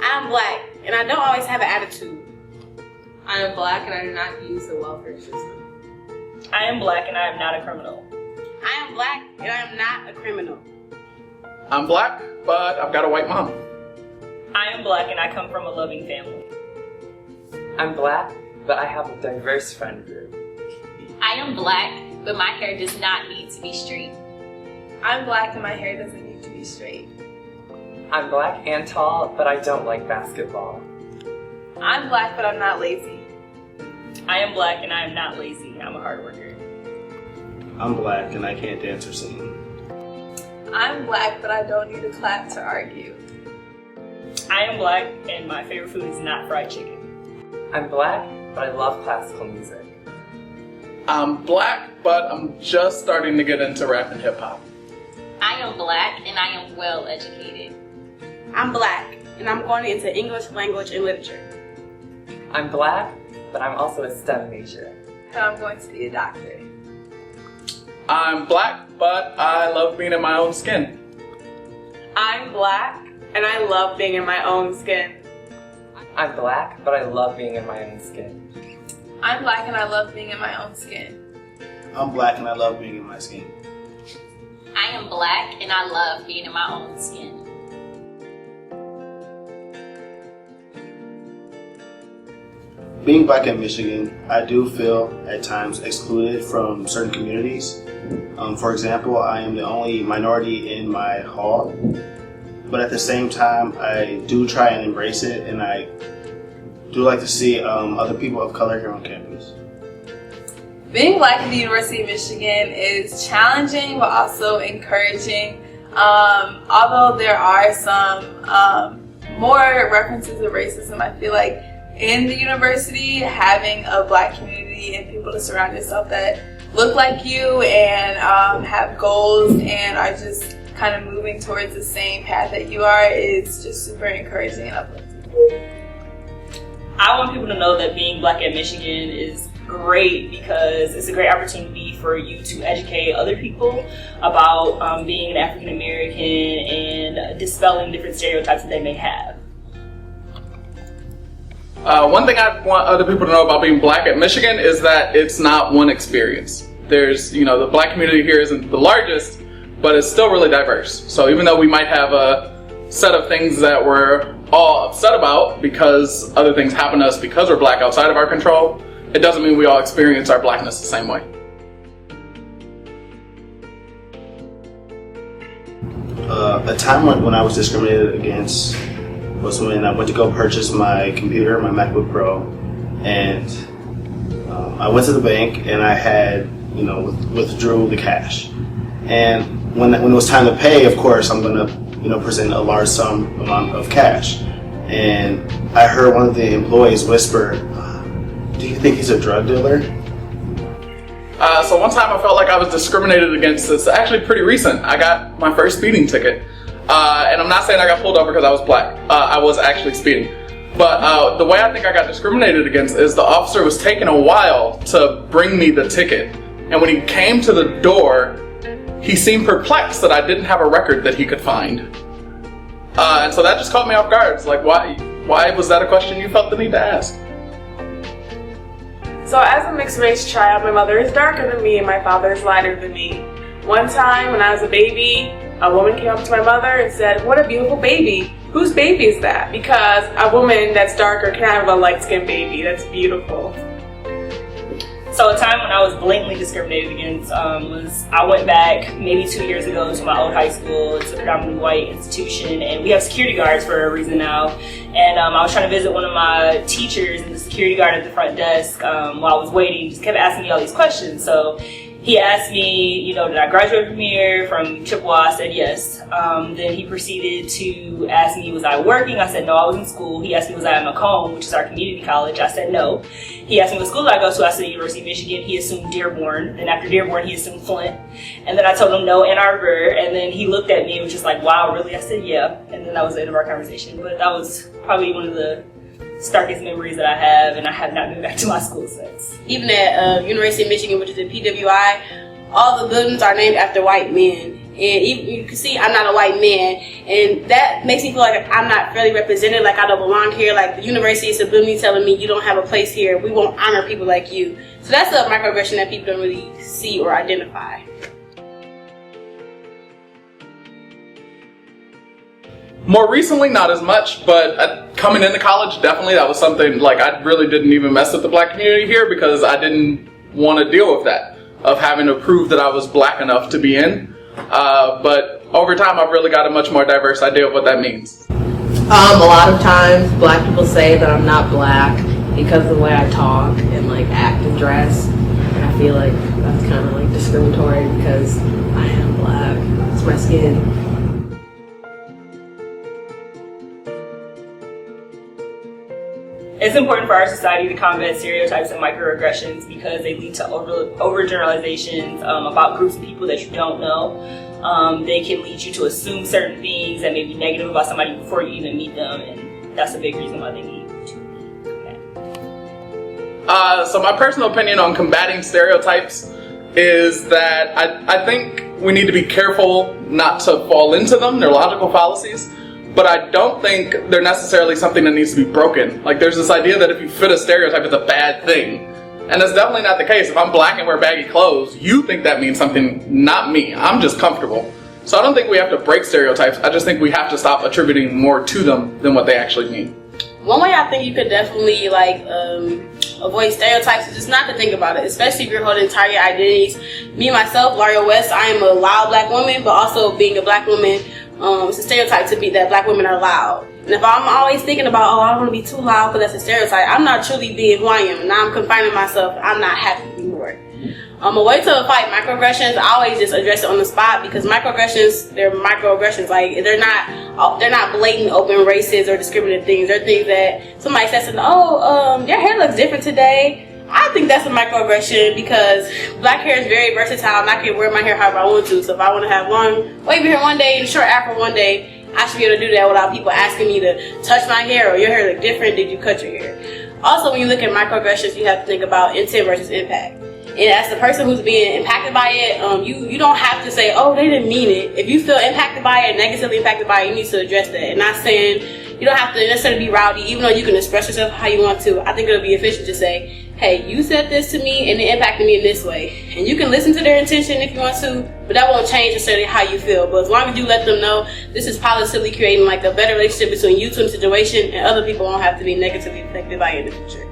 I'm black, and I don't always have an attitude. I am black and I do not use the welfare system. I am black and I am not a criminal. I am black, and I am not a criminal. I'm black, but I've got a white mom. I am black and I come from a loving family. I'm black, but I have a diverse friend group. I am black, but my hair does not need to be straight. I'm black and my hair doesn't need to be straight. I'm black and tall, but I don't like basketball. I'm black, but I'm not lazy. I am black and I am not lazy. I'm a hard worker. I'm black and I can't dance or sing. I'm black, but I don't need a clap to argue. I am black and my favorite food is not fried chicken. I'm black, but I love classical music. I'm black, but I'm just starting to get into rap and hip hop. I am black and I am well educated. I'm black, and I'm going into English language and literature. I'm black, but I'm also a STEM major. And I'm going to be a doctor. I'm black, but I love being in my own skin. I'm black and I love being in my own skin. I'm black, but I love being in my own skin. I'm black and I love being in my own skin. I'm black and I love being in my skin. I am black and I love being in my own skin. Being black in Michigan, I do feel at times excluded from certain communities. For example, I am the only minority in my hall, but at the same time, I do try and embrace it, and I do like to see other people of color here on campus. Being black at the University of Michigan is challenging but also encouraging. Although there are some more references of racism, I feel like in the university, having a black community and people to surround yourself that look like you and have goals and are just kind of moving towards the same path that you are is just super encouraging and uplifting. I want people to know that being black at Michigan is great because it's a great opportunity for you to educate other people about being an African American and dispelling different stereotypes that they may have. One thing I want other people to know about being black at Michigan is that it's not one experience. There's, the black community here isn't the largest, but it's still really diverse. So even though we might have a set of things that we're all upset about because other things happen to us because we're black outside of our control, it doesn't mean we all experience our blackness the same way. A time when I was discriminated against was when I went to go purchase my computer, my MacBook Pro, and I went to the bank and I had, withdrew the cash. And when it was time to pay, of course, I'm going to, present a large amount of cash. And I heard one of the employees whisper, "Do you think he's a drug dealer?" So one time I felt like I was discriminated against. It's actually pretty recent. I got my first speeding ticket. And I'm not saying I got pulled over because I was black. I was actually speeding. But the way I think I got discriminated against is the officer was taking a while to bring me the ticket. And when he came to the door, he seemed perplexed that I didn't have a record that he could find. And so that just caught me off guard. It's like, why was that a question you felt the need to ask? So as a mixed race child, my mother is darker than me and my father is lighter than me. One time when I was a baby, a woman came up to my mother and said, "What a beautiful baby. Whose baby is that?" Because a woman that's darker can have a light-skinned baby. That's beautiful. So a time when I was blatantly discriminated against was I went back maybe 2 years ago to my old high school. It's a predominantly white institution, and we have security guards for a reason now. And I was trying to visit one of my teachers, and the security guard at the front desk, while I was waiting, just kept asking me all these questions. So he asked me, did I graduate from here, from Chippewa? I said yes. Then he proceeded to ask me, was I working? I said no, I was in school. He asked me, was I at Macomb, which is our community college? I said no. He asked me what school did I go to? I said University of Michigan. He assumed Dearborn. Then after Dearborn, he assumed Flint. And then I told him no, Ann Arbor. And then he looked at me and was just like, wow, really? I said yeah. And then that was the end of our conversation. But that was probably one of the starkest memories that I have, and I have not been back to my school since. Even at University of Michigan, which is at PWI, all the buildings are named after white men. And even, you can see I'm not a white man, and that makes me feel like I'm not fairly represented, like I don't belong here. Like the university is subliminally telling me you don't have a place here. We won't honor people like you. So that's a microaggression that people don't really see or identify. More recently, not as much, but coming into college, definitely that was something, like I really didn't even mess with the black community here because I didn't want to deal with that, of having to prove that I was black enough to be in. But over time, I've really got a much more diverse idea of what that means. A lot of times, black people say that I'm not black because of the way I talk and like act and dress, and I feel like that's kind of like discriminatory because I am black. It's my skin. It's important for our society to combat stereotypes and microaggressions because they lead to overgeneralizations about groups of people that you don't know. They can lead you to assume certain things that may be negative about somebody before you even meet them, and that's a big reason why they need to combat. So my personal opinion on combating stereotypes is that I think we need to be careful not to fall into them. They're logical fallacies. But I don't think they're necessarily something that needs to be broken. Like there's this idea that if you fit a stereotype, it's a bad thing. And that's definitely not the case. If I'm black and wear baggy clothes, you think that means something, not me. I'm just comfortable. So I don't think we have to break stereotypes. I just think we have to stop attributing more to them than what they actually mean. One way I think you could definitely avoid stereotypes is just not to think about it, especially if you're holding target identities. Me, myself, Laria West, I am a loud black woman, but also being a black woman, it's a stereotype to be that black women are loud. And if I'm always thinking about, oh, I don't want to be too loud because that's a stereotype, I'm not truly being who I am. Now I'm confining myself. I'm not happy anymore. A way to fight microaggressions, I always just address it on the spot because microaggressions, they're microaggressions. Like they're not blatant, open racist or discriminative things. They're things that somebody says, oh, your hair looks different today. I think that's a microaggression because black hair is very versatile and I can wear my hair however I want to. So if I want to have long wavy hair one day and short afro one day, I should be able to do that without people asking me to touch my hair or your hair look different, did you cut your hair? Also, when you look at microaggressions, you have to think about intent versus impact. And as the person who's being impacted by it, you don't have to say, oh, they didn't mean it. If you feel impacted by it, negatively impacted by it, you need to address that. And not saying you don't have to necessarily be rowdy, even though you can express yourself how you want to. I think it'll be efficient to say, hey, you said this to me and it impacted me in this way. And you can listen to their intention if you want to, but that won't change necessarily how you feel. But as long as you let them know this is positively creating like a better relationship between you two in the situation and other people won't have to be negatively affected by it in the future.